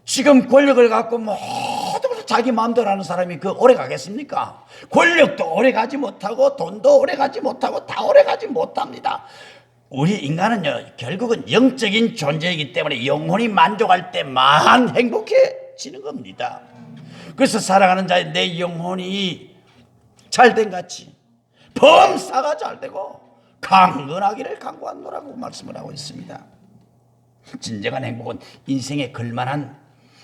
지금 권력을 갖고 모든 걸 자기 마음대로 하는 사람이 그 오래 가겠습니까? 권력도 오래 가지 못하고 돈도 오래 가지 못하고 다 오래 가지 못합니다. 우리 인간은요, 결국은 영적인 존재이기 때문에 영혼이 만족할 때만 행복해지는 겁니다. 그래서 살아가는 자의 내 영혼이 잘된 같이 범사가 잘되고 강건하기를 강구하노라고 말씀을 하고 있습니다. 진정한 행복은 인생에 걸만한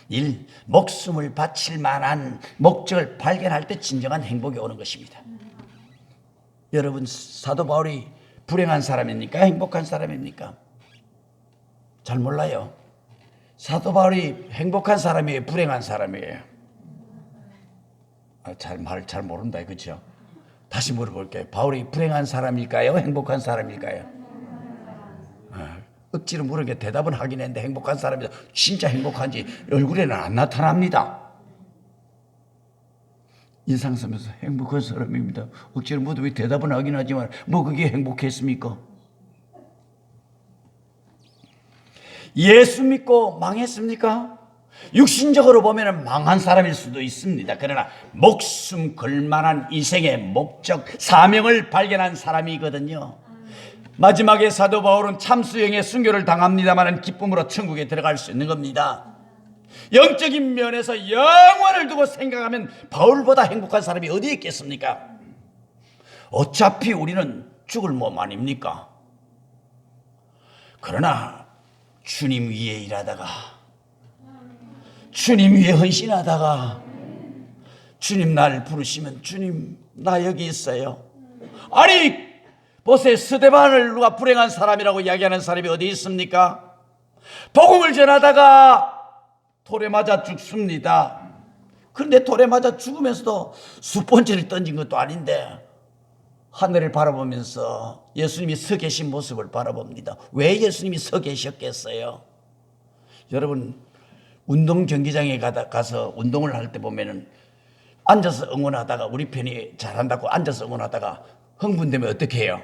일, 목숨을 바칠 만한 목적을 발견할 때 진정한 행복이 오는 것입니다. 여러분, 사도 바울이 불행한 사람입니까? 행복한 사람입니까? 잘 몰라요. 사도 바울이 행복한 사람이에요? 불행한 사람이에요? 말 잘 모른다, 그렇죠? 다시 물어볼게요. 바울이 불행한 사람일까요? 행복한 사람일까요? 억지로 물으니까 대답은 하긴 했는데 행복한 사람이다. 진짜 행복한지 얼굴에는 안 나타납니다. 인상 쓰면서 행복한 사람입니다. 억지로 모두 대답은 하긴 하지만 뭐 그게 행복했습니까? 예수 믿고 망했습니까? 육신적으로 보면 망한 사람일 수도 있습니다. 그러나 목숨 걸만한 인생의 목적, 사명을 발견한 사람이거든요. 마지막에 사도 바울은 참수형의 순교를 당합니다만 기쁨으로 천국에 들어갈 수 있는 겁니다. 영적인 면에서 영원을 두고 생각하면 바울보다 행복한 사람이 어디 있겠습니까? 어차피 우리는 죽을 몸 아닙니까? 그러나 주님 위에 일하다가, 주님 위에 헌신하다가, 주님 나를 부르시면 주님 나 여기 있어요. 아니 보세요. 스데반을 누가 불행한 사람이라고 이야기하는 사람이 어디 있습니까? 복음을 전하다가 돌에 맞아 죽습니다. 그런데 돌에 맞아 죽으면서도 숯번지를 던진 것도 아닌데 하늘을 바라보면서 예수님이 서 계신 모습을 바라봅니다. 왜 예수님이 서 계셨겠어요? 여러분, 운동 경기장에 가서 운동을 할 때 보면은 앉아서 응원하다가 우리 편이 잘한다고 앉아서 응원하다가 흥분되면 어떻게 해요?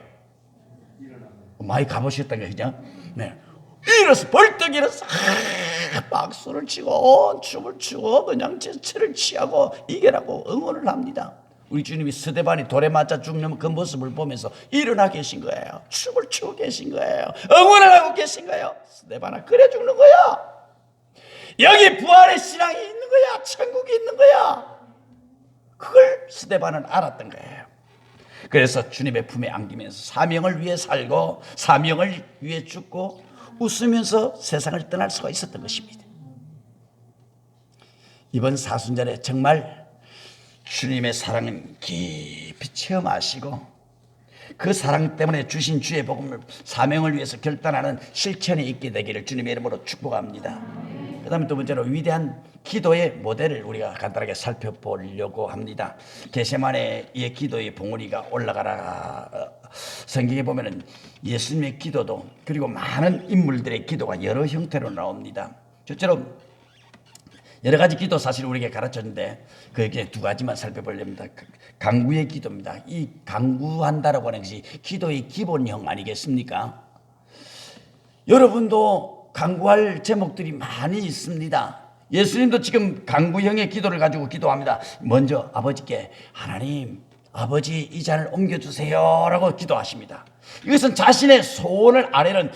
많이 가보셨던 거 그죠? 네. 일어서 벌떡 일어서 박수를 치고 춤을 추고 그냥 제철을 취하고 이겨라고 응원을 합니다. 우리 주님이 스데반이 돌에 맞아 죽는 그 모습을 보면서 일어나 계신 거예요. 춤을 추고 계신 거예요. 응원을 하고 계신 거예요. 스데반아, 그래 죽는 거야. 여기 부활의 신앙이 있는 거야. 천국이 있는 거야. 그걸 스데반은 알았던 거예요. 그래서 주님의 품에 안기면서 사명을 위해 살고 사명을 위해 죽고 웃으면서 세상을 떠날 수가 있었던 것입니다. 이번 사순절에 정말 주님의 사랑은 깊이 체험하시고 그 사랑 때문에 주신 주의 복음을 사명을 위해서 결단하는 실천이 있게 되기를 주님의 이름으로 축복합니다. 그 다음에 두 번째로 위대한 기도의 모델을 우리가 간단하게 살펴보려고 합니다. 겟세마네의 기도의 봉우리가 올라가라. 성경에 보면은 예수님의 기도도 그리고 많은 인물들의 기도가 여러 형태로 나옵니다. 저처럼 여러 가지 기도 사실 우리에게 가르쳤는데 그게 두 가지만 살펴보렵니다. 간구의 기도입니다. 이 간구한다라고 하는 것이 기도의 기본형 아니겠습니까? 여러분도 간구할 제목들이 많이 있습니다. 예수님도 지금 간구형의 기도를 가지고 기도합니다. 먼저 아버지께 하나님, 아버지 이 잔을 옮겨주세요 라고 기도하십니다. 이것은 자신의 소원을 아뢰는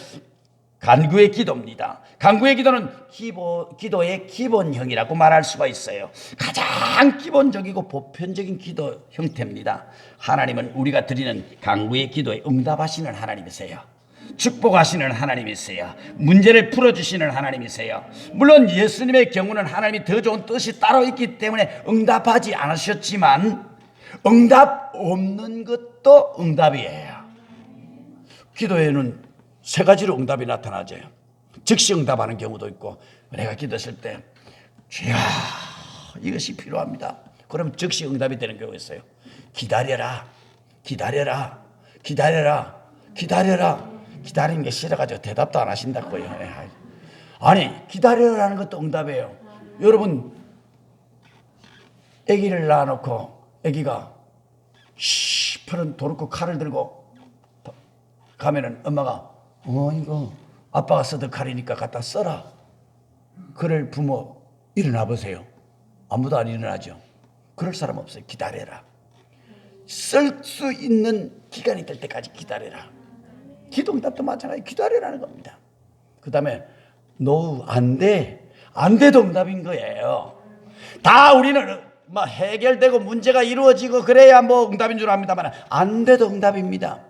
간구의 기도입니다. 간구의 기도는 기도의 기본형이라고 말할 수가 있어요. 가장 기본적이고 보편적인 기도 형태입니다. 하나님은 우리가 드리는 간구의 기도에 응답하시는 하나님이세요. 축복하시는 하나님이세요. 문제를 풀어주시는 하나님이세요. 물론 예수님의 경우는 하나님이 더 좋은 뜻이 따로 있기 때문에 응답하지 않으셨지만 응답 없는 것도 응답이에요. 기도에는 세 가지로 응답이 나타나죠. 즉시 응답하는 경우도 있고 내가 기도했을 때 주야 이것이 필요합니다. 그럼 즉시 응답이 되는 경우가 있어요. 기다려라 기다려라 기다려라 기다려라. 기다리는 게 싫어가지고 대답도 안 하신다고요. 아니 기다려라는 것도 응답이에요. 여러분 아기를 낳아놓고 아기가 시퍼런 도르코 칼을 들고 가면은 엄마가 이거 아빠가 쓰던 칼이니까 갖다 써라. 그럴 부모 일어나 보세요. 아무도 안 일어나죠. 그럴 사람 없어요. 기다려라. 쓸 수 있는 기간이 될 때까지 기다려라. 기도응답도 마찬가지 기다려라는 겁니다. 그 다음에 노, 안 돼. 안 돼도 응답인 거예요. 다 우리는 뭐 해결되고 문제가 이루어지고 그래야 뭐 응답인 줄 압니다만 안 돼도 응답입니다.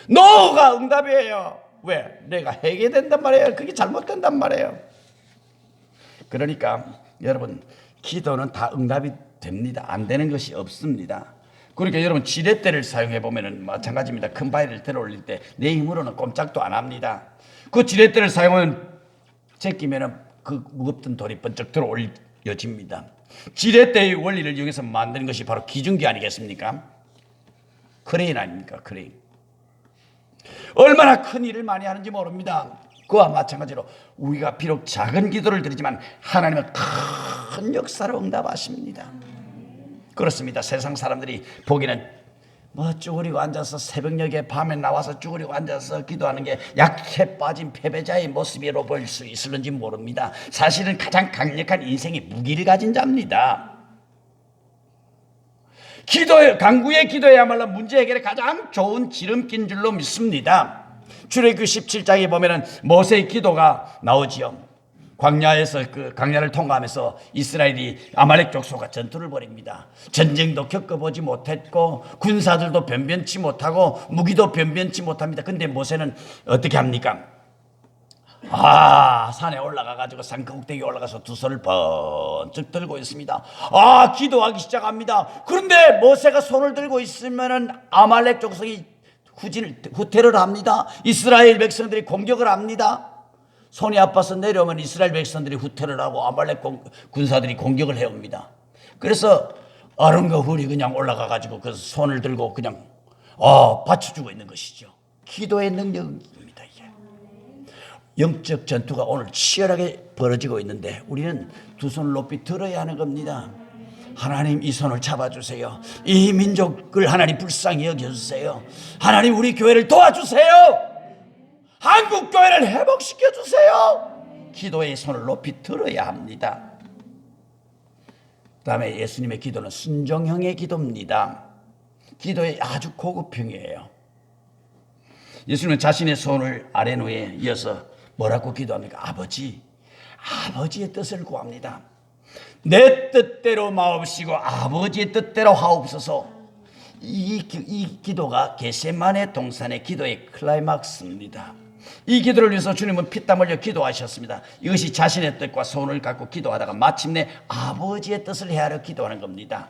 노가 응답이에요. 왜? 내가 해결된단 말이에요. 그게 잘못된단 말이에요. 그러니까 여러분 기도는 다 응답이 됩니다. 안 되는 것이 없습니다. 그러니까 여러분 지렛대를 사용해 보면은 마찬가지입니다. 큰 바위를 들어 올릴 때 내 힘으로는 꼼짝도 안 합니다. 그 지렛대를 사용하면 제끼면은 그 무겁던 돌이 번쩍 들어 올려집니다. 지렛대의 원리를 이용해서 만드는 것이 바로 기중기 아니겠습니까? 크레인 아닙니까? 크레인. 얼마나 큰 일을 많이 하는지 모릅니다. 그와 마찬가지로 우리가 비록 작은 기도를 드리지만 하나님은 큰 역사로 응답하십니다. 그렇습니다. 세상 사람들이 보기에는 뭐 쭈그리고 앉아서 새벽녘에 밤에 나와서 쭈그리고 앉아서 기도하는 게 약해 빠진 패배자의 모습으로 보일 수 있을는지 모릅니다. 사실은 가장 강력한 인생의 무기를 가진 자입니다. 강구의 기도야말로 문제 해결에 가장 좋은 지름길인 줄로 믿습니다. 출애굽기 17장에 보면은 모세의 기도가 나오지요. 광야에서 그 광야를 통과하면서 이스라엘이 아말렉 족속과 전투를 벌입니다. 전쟁도 겪어보지 못했고 군사들도 변변치 못하고 무기도 변변치 못합니다. 근데 모세는 어떻게 합니까? 산에 올라가가지고 산 꼭대기에 올라가서 두 손을 번쩍 들고 있습니다. 기도하기 시작합니다. 그런데 모세가 손을 들고 있으면은 아말렉 족속이 후퇴를 합니다. 이스라엘 백성들이 공격을 합니다. 손이 아파서 내려오면 이스라엘 백성들이 후퇴를 하고 아말렉 군사들이 공격을 해옵니다. 그래서 아론과 훌이 그냥 올라가가지고 그 손을 들고 그냥 받쳐주고 있는 것이죠. 기도의 능력입니다. 이게 영적 전투가 오늘 치열하게 벌어지고 있는데 우리는 두 손을 높이 들어야 하는 겁니다. 하나님 이 손을 잡아주세요. 이 민족을 하나님 불쌍히 여겨주세요. 하나님 우리 교회를 도와주세요. 한국 교회를 회복시켜 주세요. 기도의 손을 높이 들어야 합니다. 그다음에 예수님의 기도는 순종형의 기도입니다. 기도의 아주 고급형이에요. 예수님은 자신의 손을 아랫위에 이어서 뭐라고 기도합니까? 아버지의 뜻을 구합니다. 내 뜻대로 마옵시고 아버지의 뜻대로 하옵소서. 이 기도가 겟세마네 동산의 기도의 클라이막스입니다. 이 기도를 위해서 주님은 피땀 흘려 기도하셨습니다. 이것이 자신의 뜻과 손을 갖고 기도하다가 마침내 아버지의 뜻을 헤아려 기도하는 겁니다.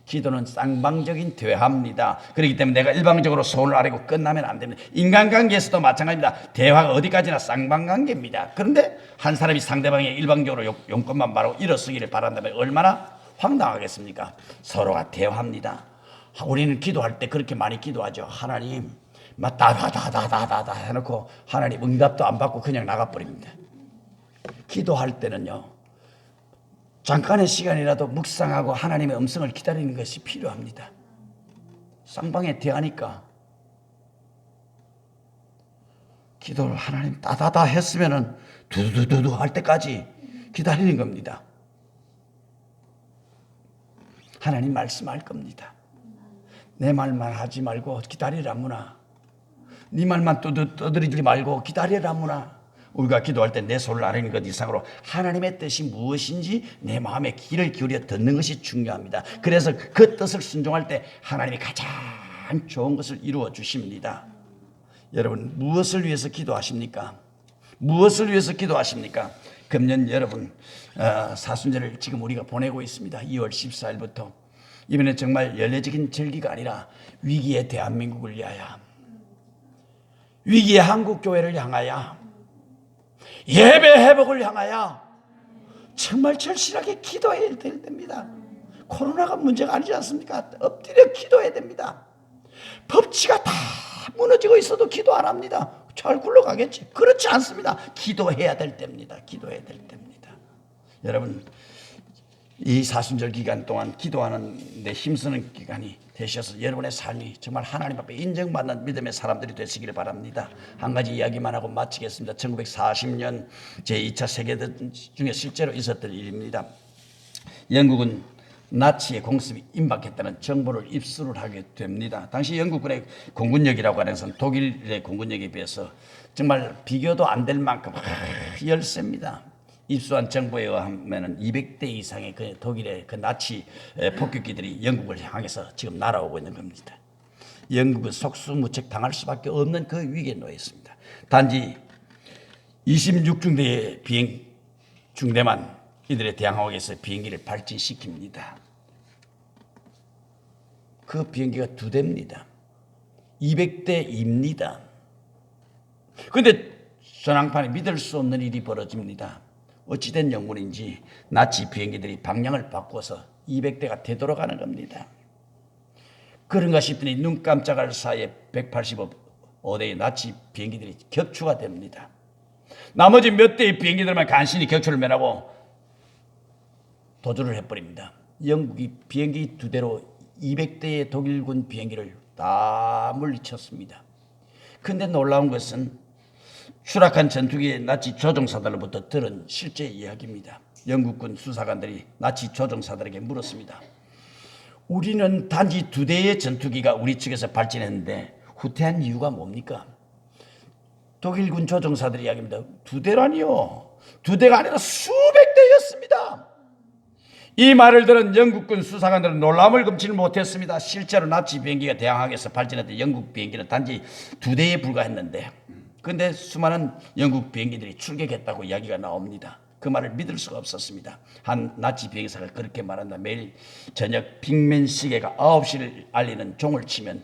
기도는 쌍방적인 대화입니다. 그렇기 때문에 내가 일방적으로 손을 아래고 끝나면 안 됩니다. 인간관계에서도 마찬가지입니다. 대화가 어디까지나 쌍방관계입니다. 그런데 한 사람이 상대방의 일방적으로 용건만 말하고 일어서기를 바란다면 얼마나 황당하겠습니까? 서로가 대화합니다. 우리는 기도할 때 그렇게 많이 기도하죠. 하나님 막 다다다다다다 해놓고 하나님 응답도 안 받고 그냥 나가버립니다. 기도할 때는요 잠깐의 시간이라도 묵상하고 하나님의 음성을 기다리는 것이 필요합니다. 쌍방에 대하니까 기도를 하나님 따다다 했으면은 두두두두 할 때까지 기다리는 겁니다. 하나님 말씀할 겁니다. 내 말만 하지 말고 기다리라무나. 네 말만 떠들이지 말고 기다리라무나. 우리가 기도할 때 내 손을 아래는 것 이상으로 하나님의 뜻이 무엇인지 내 마음에 귀를 기울여 듣는 것이 중요합니다. 그래서 그 뜻을 순종할 때 하나님이 가장 좋은 것을 이루어 주십니다. 여러분 무엇을 위해서 기도하십니까? 무엇을 위해서 기도하십니까? 금년 여러분 사순절을 지금 우리가 보내고 있습니다. 2월 14일부터 이번에 정말 연례적인 절기가 아니라 위기의 대한민국을 위하여, 위기의 한국교회를 향하여, 예배 회복을 향하여 정말 절실하게 기도해야 될 때입니다. 코로나가 문제가 아니지 않습니까? 엎드려 기도해야 됩니다. 법치가 다 무너지고 있어도 기도 안 합니다. 잘 굴러가겠지. 그렇지 않습니다. 기도해야 될 때입니다. 기도해야 될 때입니다. 여러분 이 사순절 기간 동안 기도하는 데 힘쓰는 기간이 되셔서 여러분의 삶이 정말 하나님 앞에 인정받는 믿음의 사람들이 되시기를 바랍니다. 한 가지 이야기만 하고 마치겠습니다. 1940년 제2차 세계대전 중에 실제로 있었던 일입니다. 영국은 나치의 공습이 임박했다는 정보를 입수를 하게 됩니다. 당시 영국군의 공군력이라고 하는 것은 독일의 공군력에 비해서 정말 비교도 안 될 만큼 열세입니다. 입수한 정보에 의하면 200대 이상의 그 독일의 그 나치 폭격기들이 영국을 향해서 지금 날아오고 있는 겁니다. 영국은 속수무책 당할 수밖에 없는 그 위기에 놓여 있습니다. 단지 26중대의 비행 중대만 이들의 대항하기 위해서 비행기를 발진시킵니다. 그 비행기가 2대입니다. 200대입니다. 그런데 전황판에 믿을 수 없는 일이 벌어집니다. 어찌된 영문인지 나치 비행기들이 방향을 바꿔서 200대가 되돌아가는 겁니다. 그런가 싶더니 눈 깜짝할 사이에 185대의 나치 비행기들이 격추가 됩니다. 나머지 몇 대의 비행기들만 간신히 격추를 면하고 도주를 해버립니다. 영국이 비행기 2대로 200대의 독일군 비행기를 다 물리쳤습니다. 그런데 놀라운 것은 추락한 전투기의 나치 조종사들로부터 들은 실제 이야기입니다. 영국군 수사관들이 나치 조종사들에게 물었습니다. 우리는 단지 2대의 전투기가 우리 측에서 발진했는데 후퇴한 이유가 뭡니까? 독일군 조종사들이 이야기합니다. 2대라니요. 2대가 아니라 수백 대였습니다. 이 말을 들은 영국군 수사관들은 놀람을 금치를 못했습니다. 실제로 나치 비행기가 대항하기 위해서 발진했던 영국 비행기는 단지 2대에 불과했는데 그런데 수많은 영국 비행기들이 출격했다고 이야기가 나옵니다. 그 말을 믿을 수가 없었습니다. 한 나치 비행사가 그렇게 말한다. 매일 저녁 빅맨 시계가 9시를 알리는 종을 치면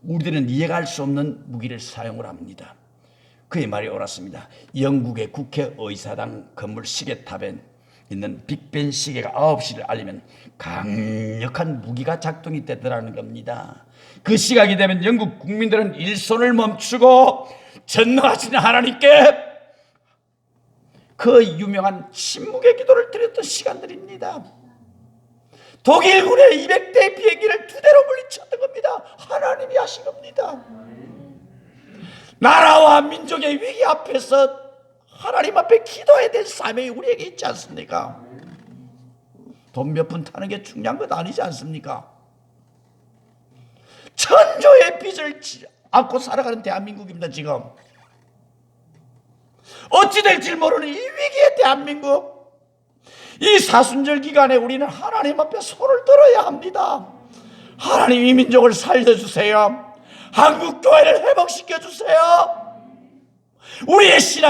우리들은 이해할 수 없는 무기를 사용을 합니다. 그의 말이 옳았습니다. 영국의 국회의사당 건물 시계탑에 있는 빅벤 시계가 9시를 알리면 강력한 무기가 작동이 되더라는 겁니다. 그 시각이 되면 영국 국민들은 일손을 멈추고 전능하신 하나님께 그 유명한 침묵의 기도를 드렸던 시간들입니다. 독일군의 200대 비행기를 2대로 물리쳤던 겁니다. 하나님이 하신 겁니다. 나라와 민족의 위기 앞에서 하나님 앞에 기도해야 될 사명이 우리에게 있지 않습니까? 돈 몇 푼 타는 게 중요한 것 아니지 않습니까? 천조의 빚을 안고 살아가는 대한민국입니다. 지금 어찌 될지 모르는 이 위기의 대한민국, 이 사순절 기간에 우리는 하나님 앞에 손을 들어야 합니다. 하나님 이 민족을 살려주세요. 한국 교회를 회복시켜주세요. 우리의 신앙이